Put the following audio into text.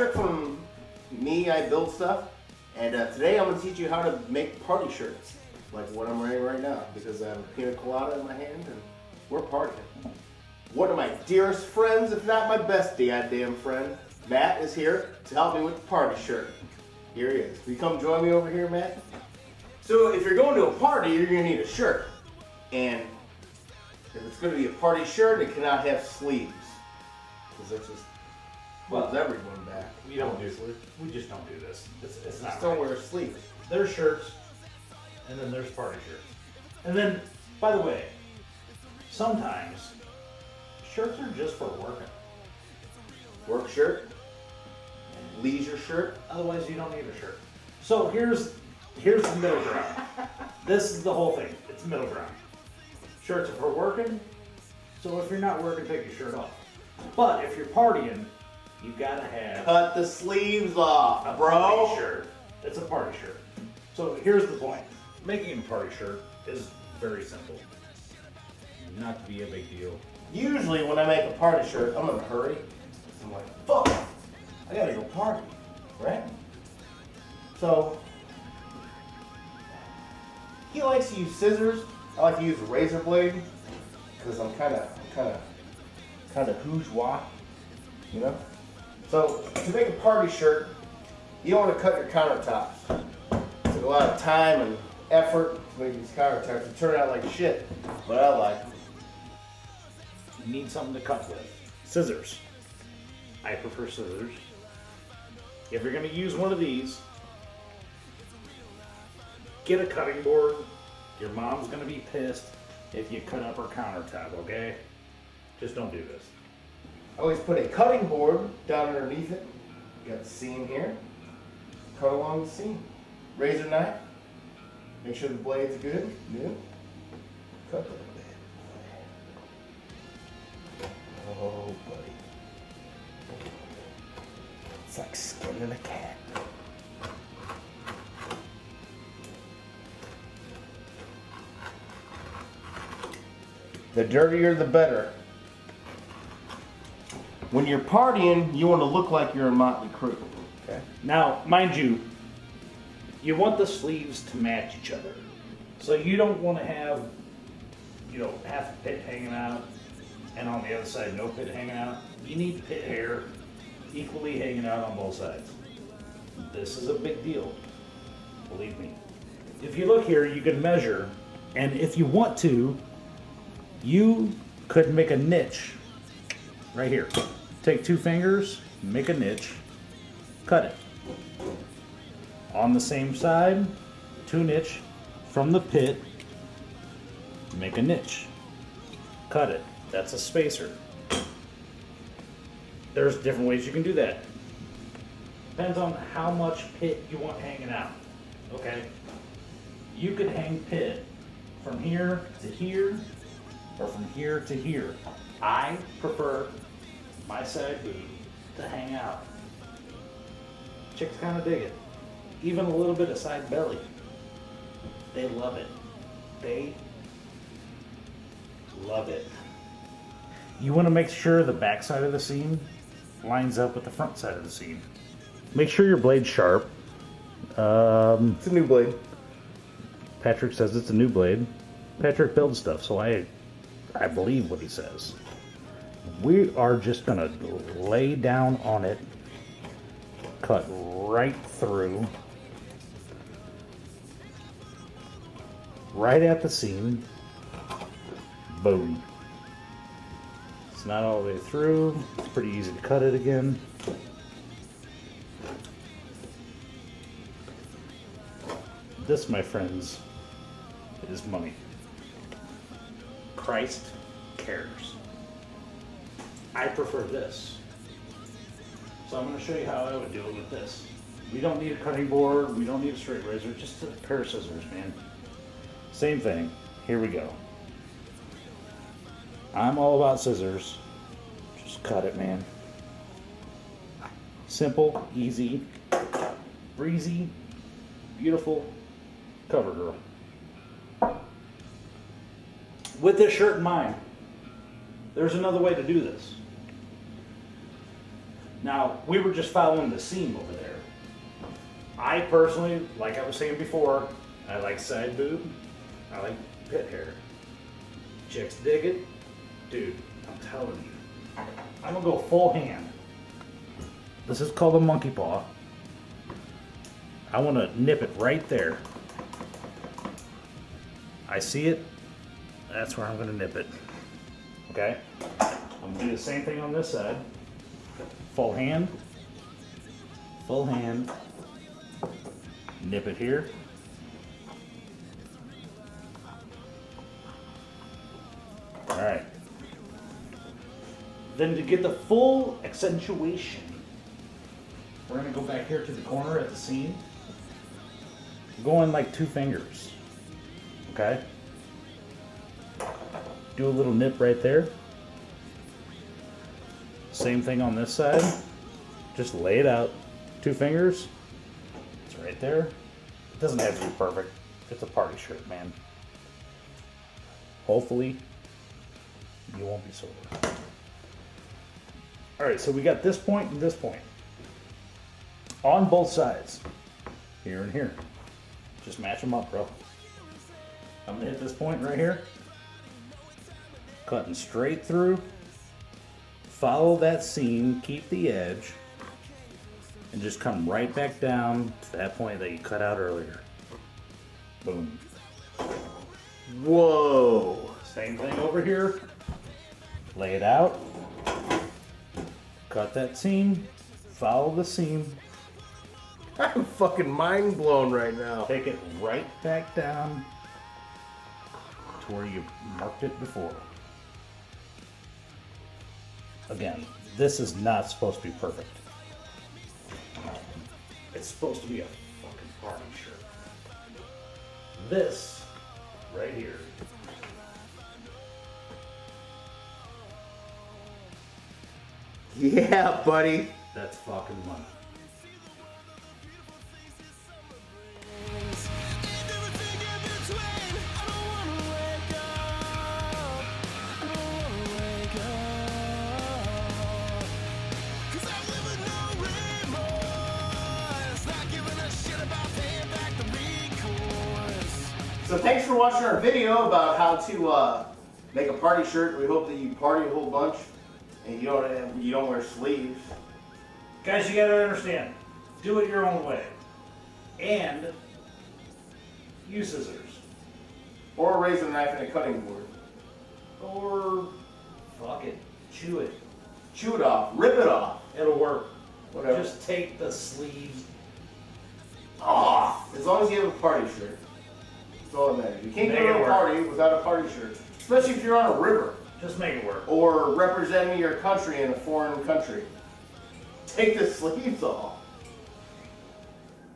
Patrick from Me, I Build Stuff, and today I'm going to teach you how to make party shirts, like what I'm wearing right now, because I have a pina colada in my hand and we're partying. One of my dearest friends, if not my best goddamn friend, Matt, is here to help me with the party shirt. Here he is. Will you come join me over here, Matt? So if you're going to a party, you're going to need a shirt, and if it's going to be a party shirt, it cannot have sleeves, because that's just holds everyone back. We just don't do this. It's not Just don't right. wear sleeves. There's shirts, and then there's party shirts. And then, by the way, sometimes shirts are just for working. Work shirt, leisure shirt. Otherwise, you don't need a shirt. So here's the middle ground. This is the whole thing. It's middle ground. Shirts are for working. So if you're not working, take your shirt off. But if you're partying, you gotta have Cut the sleeves off, a bro. party shirt. It's a party shirt. So here's the point. Making a party shirt is very simple. Not to be a big deal. Usually when I make a party shirt, I'm in a hurry. I'm like, fuck, I gotta go party, right? So, he likes to use scissors. I like to use a razor blade, because I'm kind of bourgeois, you know? So, to make a party shirt, you don't want to cut your countertops. It took a lot of time and effort to make these countertops to turn out like shit, but I like them. You need something to cut with. Scissors. I prefer scissors. If you're going to use one of these, get a cutting board. Your mom's going to be pissed if you cut up her countertop, okay? Just don't do this. I always put a cutting board down underneath it. Got the seam here. Cut along the seam. Razor knife. Make sure the blade's good. New. Cut the blade. Oh, buddy. It's like skinning a cat. The dirtier, the better. When you're partying, you want to look like you're in Motley Crue. Okay. Now, mind you, you want the sleeves to match each other. So you don't want to have, half the pit hanging out and on the other side no pit hanging out. You need pit hair equally hanging out on both sides. This is a big deal, believe me. If you look here, you can measure, and if you want to, you could make a niche right here. Take 2 fingers, make a niche, cut it. On the same side, 2 niche from the pit, make a niche, cut it. That's a spacer. There's different ways you can do that. Depends on how much pit you want hanging out. Okay? You could hang pit from here to here, or from here to here. I prefer my side boob to hang out. Chicks kind of dig it. Even a little bit of side belly. They love it. They love it. You want to make sure the back side of the seam lines up with the front side of the seam. Make sure your blade's sharp. It's a new blade. Patrick says it's a new blade. Patrick builds stuff, so I believe what he says. We are just gonna lay down on it, cut right through, right at the seam. Boom. It's not all the way through. It's pretty easy to cut it again. This, my friends, is money. Christ cares. I prefer this. So I'm going to show you how I would do it with this. We don't need a cutting board. We don't need a straight razor. Just a pair of scissors, man. Same thing. Here we go. I'm all about scissors. Just cut it, man. Simple, easy, breezy, beautiful cover girl. With this shirt in mind, there's another way to do this. Now, we were just following the seam over there. I personally, like I was saying before, I like side boob. I like pit hair. Chicks dig it. Dude, I'm telling you. I'm gonna go full hand. This is called a monkey paw. I want to nip it right there. I see it. That's where I'm going to nip it. Okay? I'm going to do the same thing on this side. Full hand. Full hand. Nip it here. Alright. Then to get the full accentuation, we're going to go back here to the corner at the seam. Go in like 2 fingers. Okay? Do a little nip right there. Same thing on this side. Just lay it out. 2 fingers. It's right there. It doesn't have to be perfect. It's a party shirt, man. Hopefully, you won't be sober. Alright, so we got this point and this point. On both sides. Here and here. Just match them up, bro. I'm gonna hit this point right here. Cutting straight through. Follow that seam, keep the edge, and just come right back down to that point that you cut out earlier. Boom. Whoa. Same thing over here. Lay it out. Cut that seam. Follow the seam. I'm fucking mind blown right now. Take it right back down to where you marked it before. Again, this is not supposed to be perfect. It's supposed to be a fucking party shirt. This right here. Yeah, buddy. That's fucking money. So thanks for watching our video about how to make a party shirt. We hope that you party a whole bunch and you don't wear sleeves. Guys, you gotta understand, do it your own way. And use scissors. Or raise a knife and a cutting board. Or fuck it, chew it. Chew it off. Rip it off. It'll work. Whatever. Just take the sleeves off. As long as you have a party shirt. That's all that matters. You can't Make go it to a work. party without a party shirt. Especially if you're on a river. Just make it work. Or representing your country in a foreign country. Take the sleeves off.